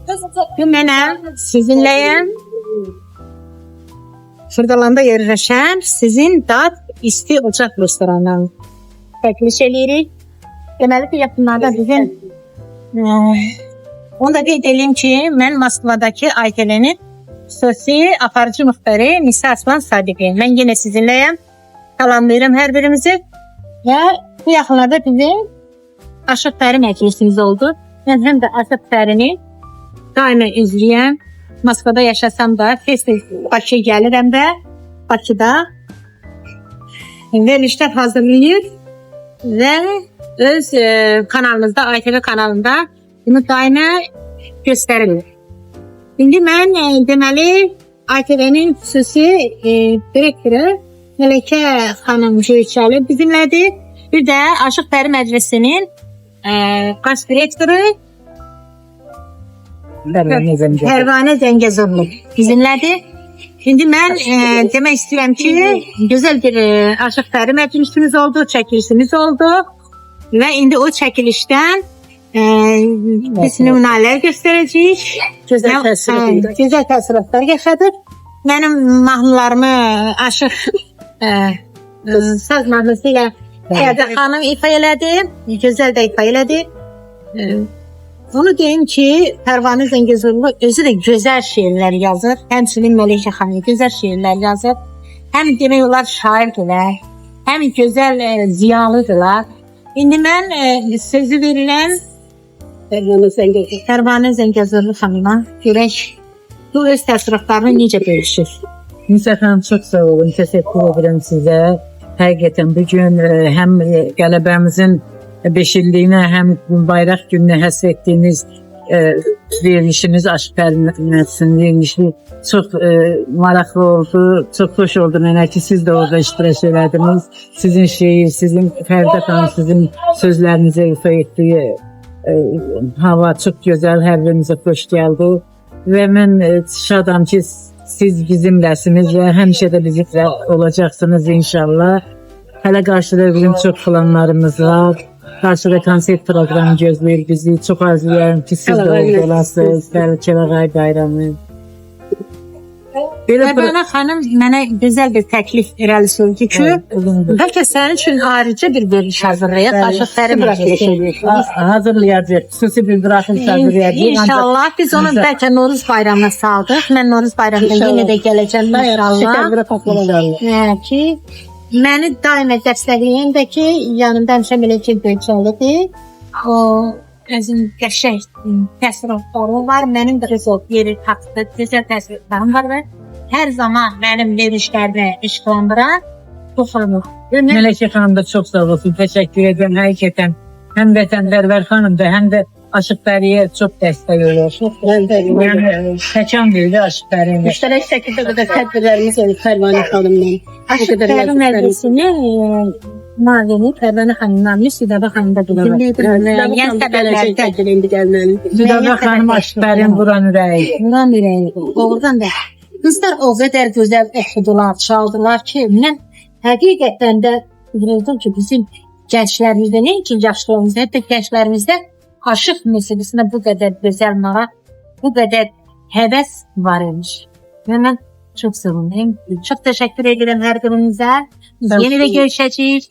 Bu mənəm, sizinləyəm. Xırdalanda yerləşən sizin dad isti ocaq restoranından təklif edirik. Deməli ki, yaxınlarda bizim onu da qeyd edeyim ki, mən Moskvadakı ITL-nin xüsusi aparıcı müxbiri Nisa Aslan Sadiqiyəm. Mən yenə sizinləyəm. Salamlayıram hər birimizi. Və bu yaxınlarda bizim Aşıq Pəri məclisimiz oldu. Mən həm də Aşıq Pərini daima izləyəm. Moskvada yaşasam da, Bakıya gəlirəm də, Bakıda verilişlər hazırlayır və öz kanalımızda, ITV kanalında bunu daima göstərilir. İndi mən deməli ITV-nin xüsusi direktoru Mələkə xanım Göyçəli bizimlədir. Bir də Aşıq Pəri Məclisinin baş direktoru Pərvanə Zəngəzurlu bizimlədir. İndi mən demək istəyirəm ki, gözəl bir Aşıq Pəri məclisimiz oldu, çəkilişimiz oldu və indi o çəkilişdən biz nümunələr göstərəcəyik. Gözəl təəssüratlar yaşadır. Mənim mahnılarımı Aşıq saz mahnısı ilə Fərdə xanım ifa elədi, gözəl də ifa elədi. Onu deyim ki, Pərvanə Zəngəzurlu özü də gözəl şeirlər yazır. Həmçinin Mələkə xanım gözəl şeirlər yazır. Həm demək olar şairdirlər, həm gözəl ziyalıdırlar. İndi mən sözü verirəm Pərvanə Zəngəzurlu xanıma. Görək, bu öz təəssüratlarını necə bölüşür? Nisa xanım, çox sağ olun, təşəkkür edirəm sizə. Həqiqətən bugün həm qələbəmizin 5 illiyinə, həm bayraq gününə həsr etdiyiniz verilişiniz, Aşıq Pəri məclisinin verilişi çox maraqlı oldu, çox xoş oldu mənə ki, siz də orada iştirak elədiniz. Sizin şeir, sizin Fərdə xanım, sizin sözlərinizə ifa etdiyi hava çox gözəl, hər birimizə xoş gəldi və mən şadam ki, siz bizimləsiniz və həmişə də bizimlə olacaqsınız inşallah. Hələ qarşıda bizim çox planlarımız var. Qarşıda konsert proqramı gözləyir bizi. Çox arzulayıram ki, siz də orada olasınız. Kəlağay bayramı. Pərvanə xanım mənə gözəl bir təklif irəli sürdü ki, bəlkə sənin üçün ayrıca bir veriliş hazırlayaq, Aşıq Pəri məclisi. Hazırlayacaq, xüsusi bir buraxılış hazırlayacaq. İnşallah biz onu bəlkə Noruz bayramına saldıq. Mən Noruz bayramında yenə də gələcəm inşallah. Ki, məni daima dəstəkləyən də ki, yanımda həmişə Mələkə Göyçəlidir. O özün qəşəng təəssüratları var. Mənim də öz yeri haqda gözəl təəssüratlarım var və hər zaman mənim verişlərimə işqlandıran bu xanım. Mələkə xanım da çox sağ olsun, təşəkkür edirəm. Həqiqətən həm vətənpərvər xanımdır, həm də Aşıq Pəriyə çox dəstək olur. Yəni təkan verir Aşıq Pəriyə. Müştərək şəkildə qədər tədbirlərimiz olur Pərvanə xanımla. Aşıq Pəri məclisinin müavini Pərvanə xanımla Südabə xanım da Südabə xanım Aşıq Pəriyin vuran ürəyi. Vuran ürəyi. Doğrudan da. Qızlar o qədər gözəl oxudular, çaldılar ki, mən həqiqətən də bilirdim ki, bizim gənclərimizdə, nəinki yaşlarımızda, hətta gənclərimizdə aşıq musiqisinə bu qədər gözəl maraq, bu qədər həvəs var imiş. Və mən çox sevindim. Çox təşəkkür edirəm hər birinizə. Yenə də görüşəcəyik.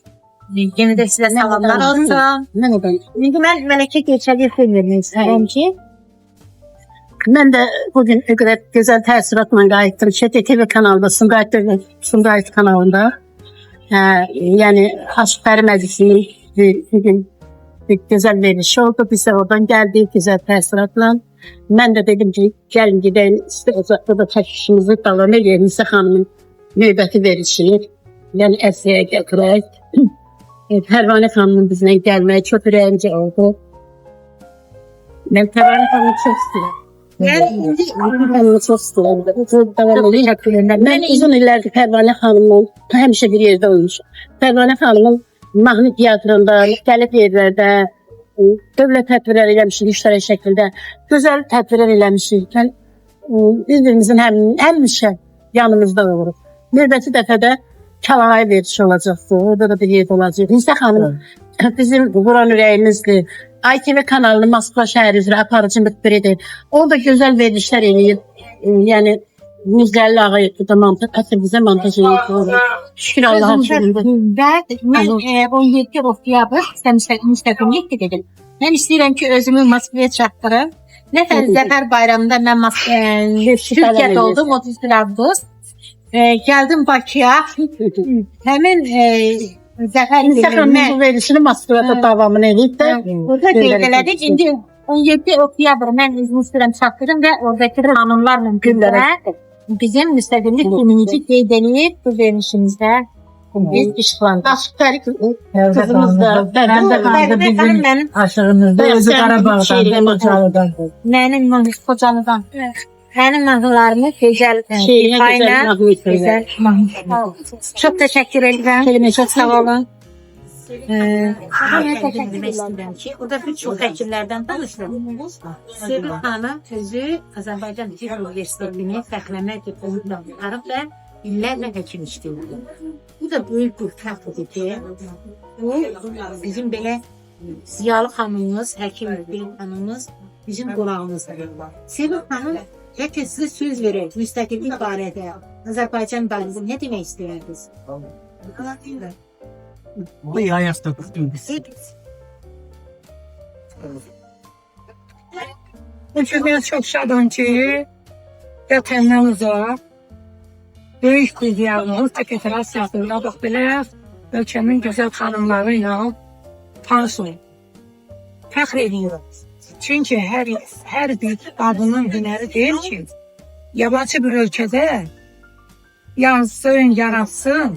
Yenə də sizə salamlar olsun. İndi mən Mələkə Göyçəliyə söz vermək istəyirəm ki, mən də bugün o qədər gözəl təəssüratla qayıtdım. TV kanalında, Sumqayıt kanalında. Yəni, Aşıq Pəri məclisinin bugün bir gözəl verilişi oldu. Biz də oradan gəldik, gözəl təəssüratla. Mən də dedim ki, gəlin gedəyim, uzaqda da çəkişimizi davam edəyim. Nisa xanımın növbəti verilişini, yəni ərsəyə gətirək. Pərvanə xanımın bizlə gəlməyi çox ürəyimcə oldu. Mən Pərvanə xanımı çox istəyirəm. Mən çox istəyirəm. Mən uzun illərdir Pərvanə xanımla həmişə bir yerdə olmuşum. Pərvanə xanımın mahnı teatrında, müxtəlif yerlərdə dövlət tədbirləri eləmişik, müştərək şəkildə. Gözəl tədbirlər eləmişik. Bir-birimizin həmişə yanımızda oluruq. Növbəti dəfədə Kəlağay verişi olacaqdı, orada da bir yerdə olacaq. Nisa xanım bizim buran ürəyimizdir. ITV kanalını Moskva şəhəri üzrə aparıcı müxbiridir. O da gözəl verilişlər eləyir. Yəni Müzəlli ağa da montaj, əsl bizə montaj eləyir. Şükür Allah'a şükür. Və mən 17 oktyabr müstəqillik dedim. Mən istəyirəm ki, özümü Moskvaya çatdırım. Nətər Zəfər bayramında mən Türkiyədə oldum 31 avqust. Gəldim Bakıya. Həmin Zəfər bu verilişini Moskvada davamını edib də burada qeyd elədik. İndi 17 oktyabr mən özümü istəyirəm çatdırım və oradakı qanunlarla gündələ bizim müstəqillik günümüzü qeyd edib bu verilişimizdə biz işıqlandırıq. Başqarı kızımız da bizim aşığımızda özü Qarabağdan, Xocalıdan. Mənim Xocalıdan. Mənim mahnılarımı gözəl gözəl mahnı. Çox təşəkkür edirəm. Çox sağ olun. Demək istəyirəm ki, o da bir çox vəkillərdən danışdım. Sevil xanım özü Azərbaycan Dil Universitetini fəxrləmə diplomuyla çıxarıb və illərlə həkim işləyirdi. Bu da böyük bir fəxrdir ki, bu bizim belə ziyalı xanımımız, həkim bilim xanımımız bizim qulağımızdır. Sevil xanım, bəlkə sizə söz verək, müstəqillik barədə, Azərbaycan barədə nə demək istəyirsiniz? Bu ayaqda tutdunuz. Mən çox şadam ki, vətəndən uzaq, böyük bir diyarımız, Petrasiyasında bax belə ölkəmin gözəl xanımları ilə tanış olun. Fəxr ediyorum. Çünki hər bir qadının hünəri deyil ki, yabancı bir ölkədə yazsın, yaratsın,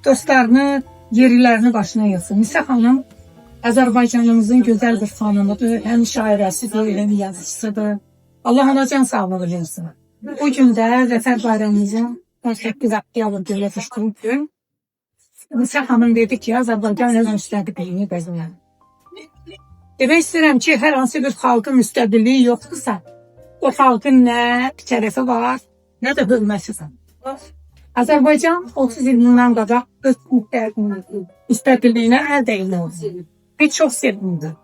dostlarını, yerlilərini başına yazsın. Nisa xanım Azərbaycanımızın gözəl bir xanımıdır, həm şairəsidir, həm yazıcısıdır. Allah ona can sağlığı versin. Bu gün də Zəfər bayramımızın 18 oktyabr birləşdirdiyi gün Nisa xanım dedi ki, Azərbaycan öz müstəqilliyini qəzənir. Demək istəyirəm ki, hər hansı bir xalqın müstəqilliyi yoxdursa, o xalqın nə bir tərəfi var, nə də hörməsi var. Azərbaycan 30 il bundan qabaq öz müstəqilliyinə əldə edildi. Bir çox sevindim.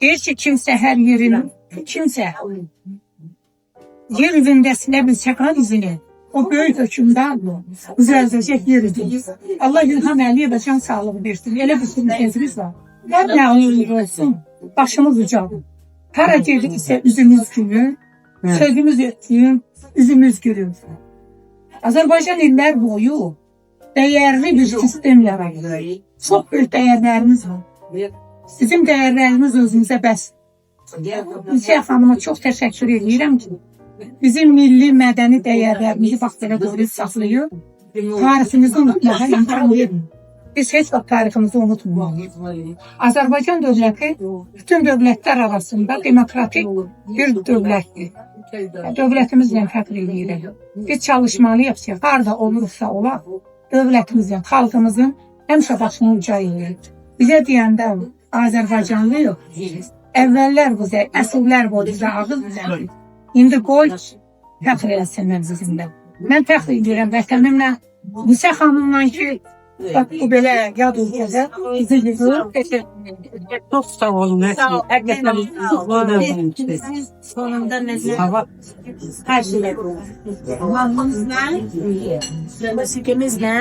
Deyir ki, kimsə hər yerin, kimsə yer üzündə silə bilsə izini, o böyük hökümdar düzəldəcək yer üzünü. Allah İlham Əliyevə can sağlığı versin. Elə bir sürüntəzimiz var. Nə olur olsun, başımız ucadır. Hara gedirsə üzümüz gülür, sözümüz etdiyin üzümüz gülür. Azərbaycan illər boyu dəyərli bir sistem yaradır. Çox böyük dəyərlərimiz var. Sizin dəyərləriniz özünüzə bəs. Nisa xanıma çox təşəkkür edirəm ki, bizim milli mədəni dəyərlərimizi vaxt belə qoruyub saxlayıb, tariximizi unutmağa imkan verin. Biz heç vaxt tariximizi unutmuyoruz. Azərbaycan dövləti bütün dövlətlər arasında demokratik bir dövlətdir. Dövlətimizlə fəxr edirik. Biz çalışmalıyıq ki, harada olursa olaq, dövlətimizin, xalqımızın həmişə başını uca eyirik. Bizə deyəndə Azərbaycanlıyıq. Əvvəllər bizə, əsrlər boyu bizə ağız bizədir. İndi qoy fəxr eləsinlər bizimlə. Mən fəxr edirəm vətənimlə, Nisa xanımla ki, bu belə yad ülkədə bizi güzür. Çox sağ olun. Sonunda nəzər hər şeylə hamımızla, müziqimizlə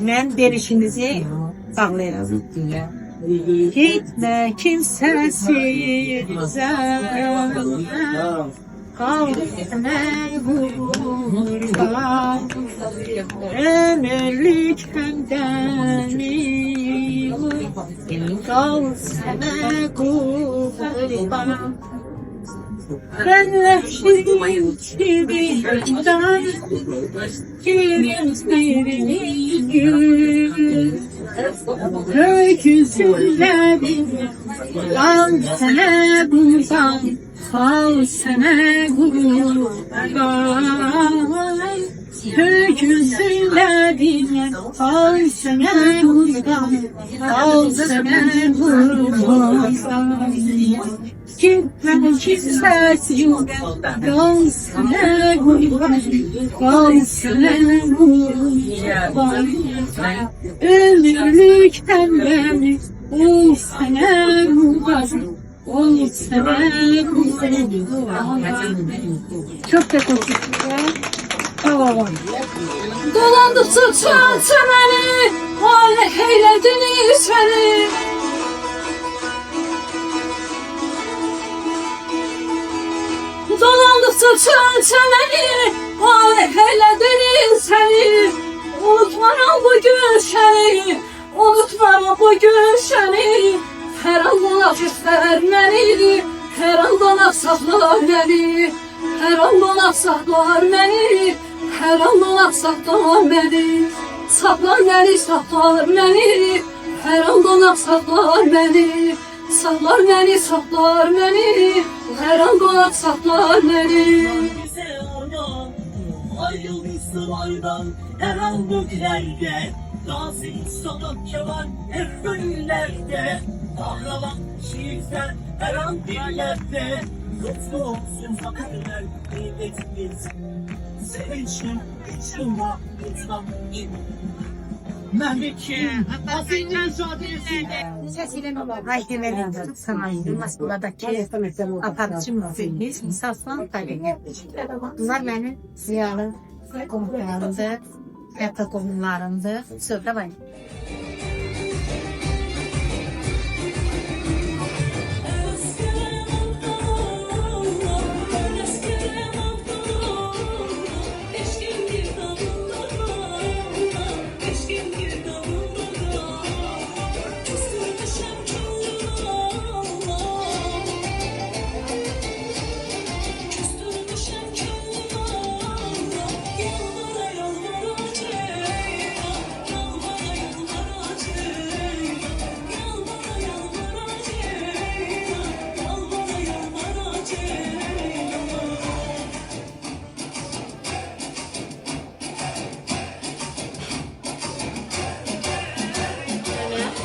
mən verişimizi bağlayırım. Gitmə kimsəsizə, qalsana burada, ömürlük həmdənim, qalsana qurban. Ben vəhşiyim çividən, kirimsizliğin gül, öküzlərim, qalsana buradan, qalsana qurban. Öküzlərim, qalsana buradan, qalsana qurban. Gitmə Kimsəs yox, qalsınə qurban, qalsınə qurban. Ömürlük təmbəli, ol sənə qurban, ol sənə qurban. Çok teşekkürler. Tamam. Dolandıqca çəməni, alə heylədin səni. Dolandıqca çəməni, alə heylədin səni. Unutmaram bu gülşəni, unutmaram bu gülşəni. Hər an bana göstər məni, hər an bana saxlar məni. Hər an bana saxlar məni, hər an bana saxlar məni. Saxlar məni, saxlar məni, hər an bana saxlar məni. Saxlar məni, saxlar məni, hər an bana saxlar məni. Ayrılmışsın aydan her an göklerde. Gazi sanat keman hep gönüllerde. Kahraman şiirler her an dillerde. Kutlu olsun zaferler milletimiz. Sevinçli hiç yılma lütfen. Memleket Azim mücadelesinde. Haydilərin sanayi Moskvadakı aparıcı müzeyimiz Misaslan Tabii. Bunlar mənim ziyalı qonaqlarımdır, hətta qohumlarımdır. Sözdə var.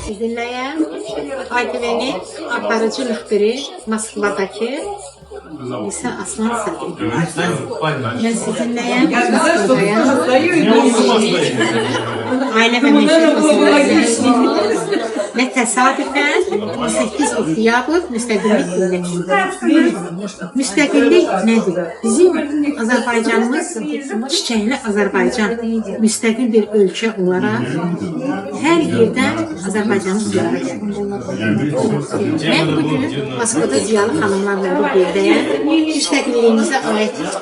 Sizinləyəm ITV-nin aparıcı müxbiri Moskvadakı İsa Aslan Sədim. Mən sizinləyəm Moskvadayam. Ailə və məişət məsələsində və təsadüfən 18 oktyabr müstəqillik günü. Müstəqillik nədir? Bizim Azərbaycanımız çiçəkli Azərbaycan müstəqil bir ölkə olaraq hər yerdən Azərbaycanı görürük. Mən bugün Moskvada ziyalı xanımlarla bu yerdəyəm. Müstəqilliyimizə aid çox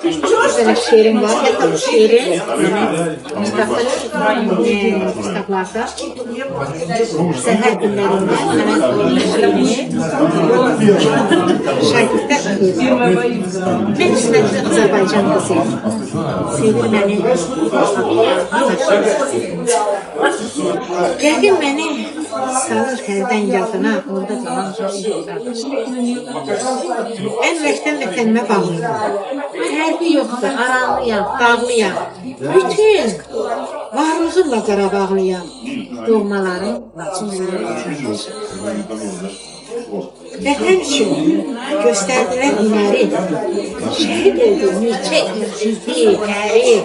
gözəl şeirim var. Hətta bu şeiri kitablarda səhər günlərində mən o şeirini şagirdlər oxuyuram. Mən müstəqil Azərbaycanı sevdim. Sevir məni. Yəqin məni salır hərdən yadına, orada qalan Mən vətən vətənimə bağlıyam. Hərbi yoxdur, aranlıyam, dağlıyam. Bütün varlığımla Qarabağlıyam. Doğmalarım, çimlərim uçurmuş. Vətən üçün göstərdilər hünəri. Şəhid oldu, neçə ciddi, əri.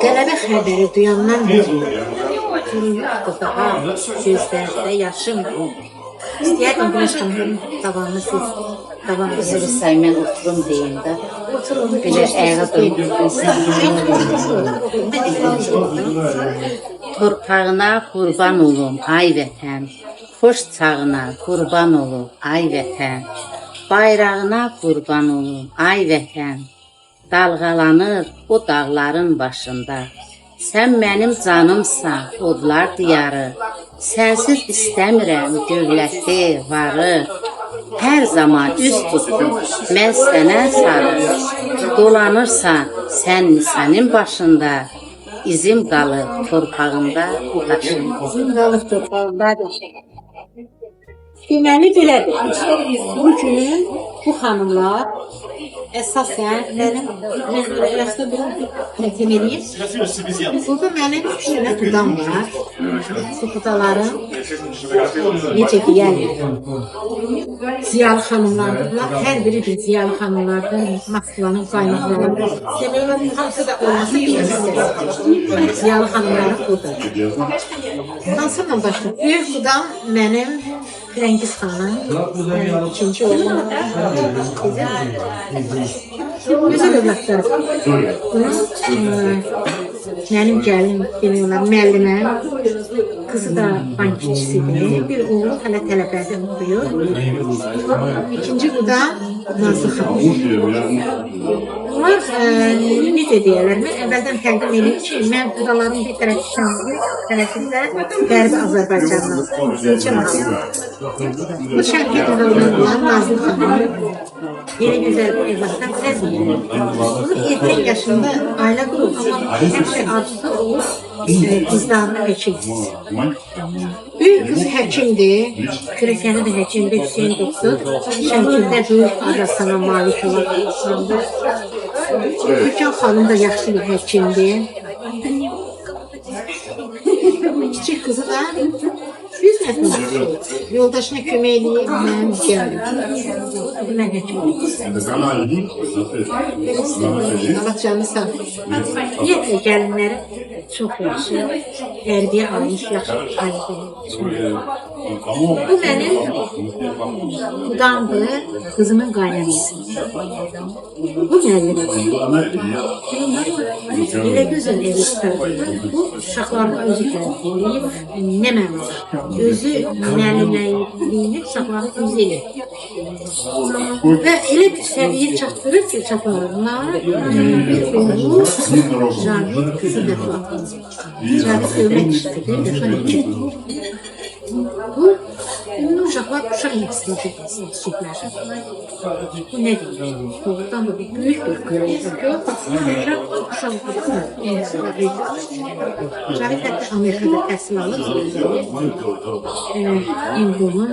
Qələbə xəbəri duyandan beri yoxdur daha gözlərdə yaşım. İstəyərdim Güneş xanımın davamını siz davam edirsiniz. Mən oturum deyim də. Belə ayağa Torpağına qurban olum, ay vətən. Xoş çağına qurban olum, ay vətən. Bayrağına qurban olum, ay vətən. Dalğalanır o dağların başında. Sən mənim canımsan, odlar diyarı. Sənsiz istəmirəm dövləti, varı. Hər zaman üz tutub, mən sənə sarı. Dolanırsan, sən sənin başında. İzim qalıb torpağında bu daşında. İzim qalıb torpağındadır. Deməli belədir. Bugün Bu xanımlar əsasən mənim rəsmə bir təqdim edeyim. Burada mənim 3 dənə qudam var. Bu qudalarım necə deyərlər? Ziyalı xanımlardırlar. Hər biri bir ziyalı xanımlardır. Moskvanın qaynaqları. Demək olar, hamısı da olması bir hissəsi. Ziyalı xanımları burada. Hansıyla başlayım? Böyük qudam mənim Firəngiz xanım, ikinci oğlum. Gözəl övladlar. Mənim gəlim, demək olar, müəllimə. Qızı da bankçisidir. Bir oğlu hələ tələbədə oxuyur. İkinci qudam Nazlı xanım. Bunlar necə deyərlər? Mən əvvəldən təqdim edeyim ki, mən qudaların bir tərəfində Qərbi Azərbaycandan. Bu şərqi qudalarından Nazlı xanım. Yeni güzel bir evlatdan sevmiyor. Bunun 7 yaşında aile kuruldu ama hepsi arzusu olur. Kızlarına həkimdir. Büyük kız həkimdir. Kürəkəni də həkimdir, Hüseyin doktor. Şəmkirdə böyük adasına malik olan insandır. Türkan xanım da yaxşı bir həkimdir. Kiçik kızı da biz yoldaşına kömək edeyim, mən gəldim. Mən həkimdir. Allah canını sağ olsun. Ümumiyyətlə gəlinləri çox yaxşı, tərbiyə almış, yaxşı aydın. Bu mənim qudamdır, qızımın qaynanası. Bu müəllimədir. Elə gözəl evi çıxardır. Bu uşaqların özü tərbiyyələyib, nə mənada? Özü müəllimləyini uşaqların özü eləyib. Və elə bir səviyyə çatdırır ki, uşaqlarına bir oğlu Cavit qızı vəfat edir. Cavit dövlət işlədir, vəfat edir. Bu, ünlü uşaqlar uşaq yetişdirəcəklər. Bu nə deyir? Doğrudan da böyük bir qırıldır. Sonra uşaq yetişdirəcəklər. Cavit hətta Amerikada təhsil alır. İnqulun,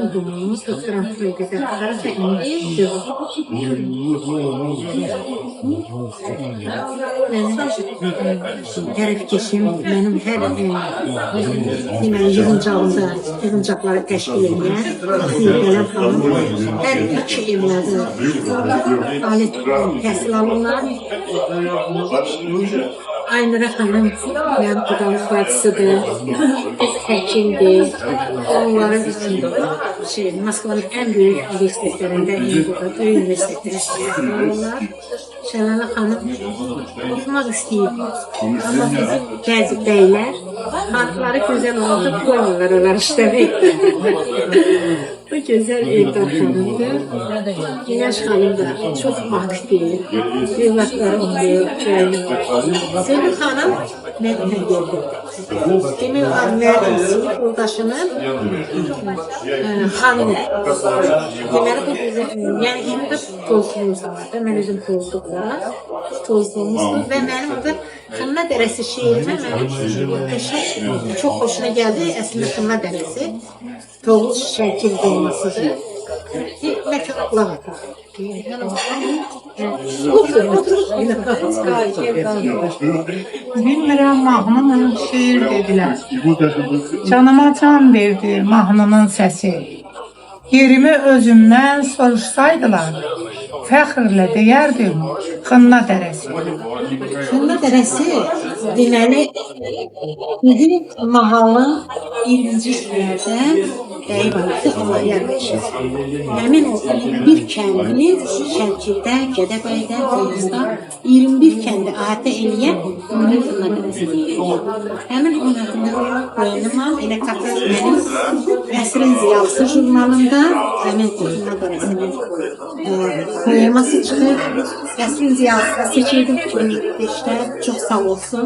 doktorantlığı qədər aparır və indi tərəfkeşim mənim hər yığıncaqları təşkil edən Qələm xanım hər iki evladı ali təhsil alırlar. Aynura xanım mənim qudamın bacısıdır, həkimdir. Onların Moskvanın ən böyük universitetlərində, böyük universitetlərində olurlar. Şəlalə xanım oxumaq istəyir. Amma bizim gəzib bəylər, xalqları gözəl olunca qoymurlar onlar işləmək. Bu gözəl Eldar xanımdır. Günəş xanım da çox aktiv, evlatlarımdır, gəlir. Sevil xanım məndən geldi. Demək olar, mənim sinif yoldaşımın xanımı. Deməli, bu bizim, yəni evdə tozluğumuz var da, mən özüm tozluğumuzdur və mənim orada Xınna Dərəsi şeirimə mənim çox xoşuna gəldi. Əslində Xınna Dərəsi Toğuz Şəkil olmasıdır. Bəlkə qulaq ataq. Bilmirəm, mahnının şeir dedilər. Canıma can verdi mahnının səsi. Yerimi özümdən soruşsaydılar, fəxrlə deyərdim Xınna Dərəsi. Xınna Dərəsi deməli bizim mahalın 20-ci illərdə dəyi vardı, Allah yerləşir. Həmin o bir kəndini Şəmkirdə, Gədəbəydə, Qoyuzda 21 kəndi əhatə eləyən onun Xınna Dərəsi deyilir. Həmin onun haqqında qoyunum elə Qafqaz mənim Əsrin Ziyalısı jurnalında həmin Xınna Dərəsinin poeması çıxır. Əsrin Ziyalısı seçildim 2005'də. Çox sağ olsun.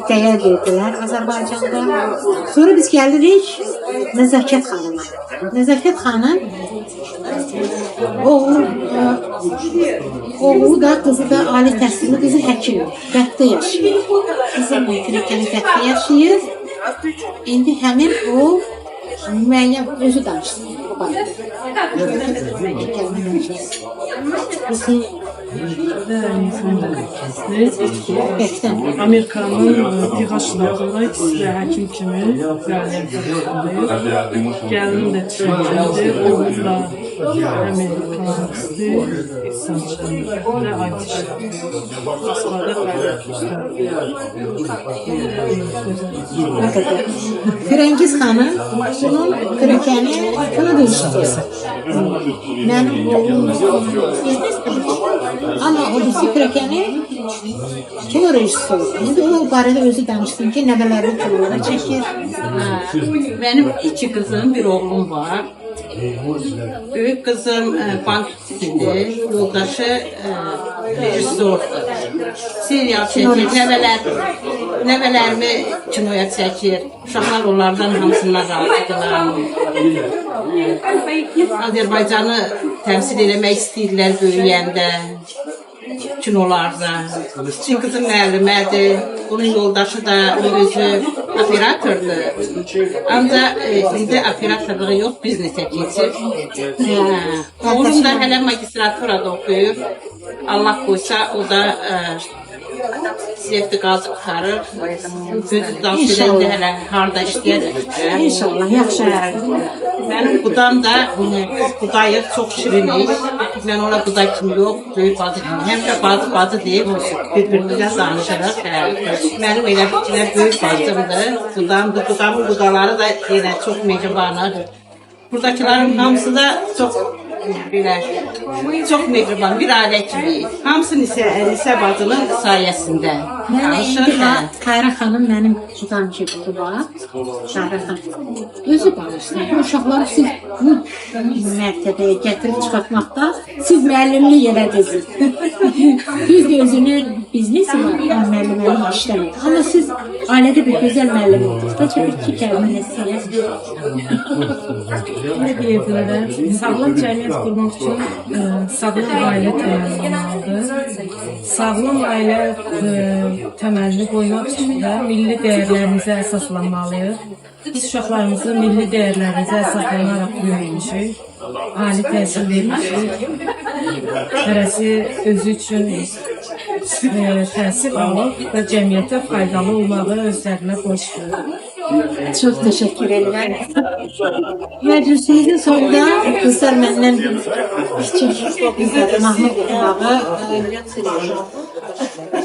Dəyər verdilər Azərbaycanda. Sonra biz gəlirik Nəzakət xanıma. Nəzakət xanım oğlu da, qızı da ali təhsilli, qızı həkimdir. Qətdə yaşayır. Qızı Kürəkəni Qətdə yaşayır. İndi həmin o Müəyyən özü danışsın. Amerikanın Texaslarında ikisi də həkim kimi fəaliyyət göstərir. Gəlin də Çinlidir, oğlu da Amerikanlıdır, İqtisadçıdır və IT işlədir. Moskvada fəaliyyət göstərir. Firəngiz xanım, bunun kürəkəni kına döyüşəcək. Mənim oğlum ama o bizi kürəkəni kino rejissoru. İndi o barədə özü danışsın ki, nəvələrini kinolara çəkir. Benim 2 kızım, bir oğlum var. Büyük kızım bankçidir, yoldaşı rejissordur. Serial çəkir, nəvələrimi kinoya çəkir. Uşaqlar onlardan hamısından razıdırlar. Azərbaycanı təmsil eləmək istəyirlər böyüyəndə. Kinolarda. Çünkü kızım müəllimədir. Onun yoldaşı da özü operatördür. Ancaq indi operatorluğu yox, biznesə keçib. Oğlum da hələ magistraturada oxuyur. Allah qoysa o da sertifikat çıxarır. Gözü dans edəndə hələ harda işləyər. İnşallah, yaxşı. Benim budam da budayı çok şirinik. Ben ona buday kimi yox, böyük bacı kimi. Həmişə bacı deyib, bir-birimizə danışırıq. Benim elə fikirlər böyük bacımdır. Budamdır, budamın budaları da yenə çox mehribanıdır. Buradakilerin hamısı da çok çok mehriban, bir aile kimi. Hamısı Nisə bacının sayəsində. Mənə indi Xayrə xanım mənim tutan kimi var. Xayrə xanım. Özü bağışlayın. Bu uşaqları siz bu mərtəbəyə gətirib çıxartmaqda siz müəllimlik elədiniz. Biz də özünün biznesi var, müəllimlik işləmək. Amma siz ailədə bir gözəl müəllim oldunuz. Bəlkə bir iki kəlmə nəsiyyət. Ne diyebilirler? Sağlam cəmiyyət qurmaq üçün sağlam ailə təməli olmalıdır. Sağlam ailə təməlini qoymaq üçün də milli dəyərlərimizə əsaslanmalıyıq. Biz uşaqlarımızı milli dəyərlərimizə əsaslanaraq böyütmüşük. Ali təhsil vermişik. Hərəsi özü üçün təhsil alıb və cəmiyyətə faydalı olmağı özlərinə qoşulur. Çok teşekkür ederim. Meclisimizin sonunda kızlar benden küçük Mahmut Bağı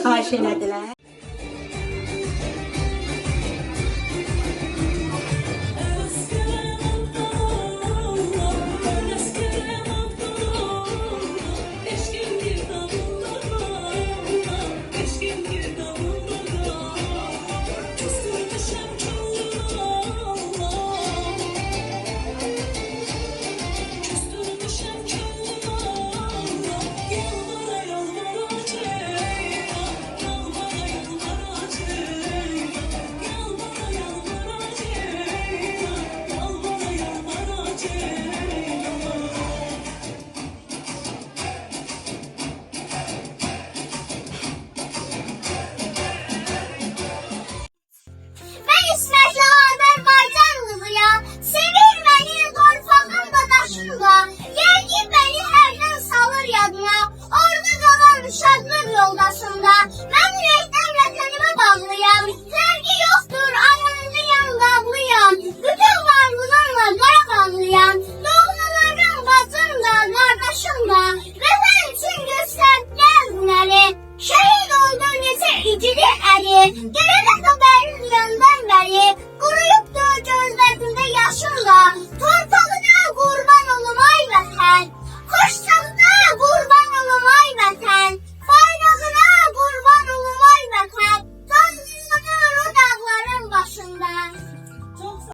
xahiş elədilər.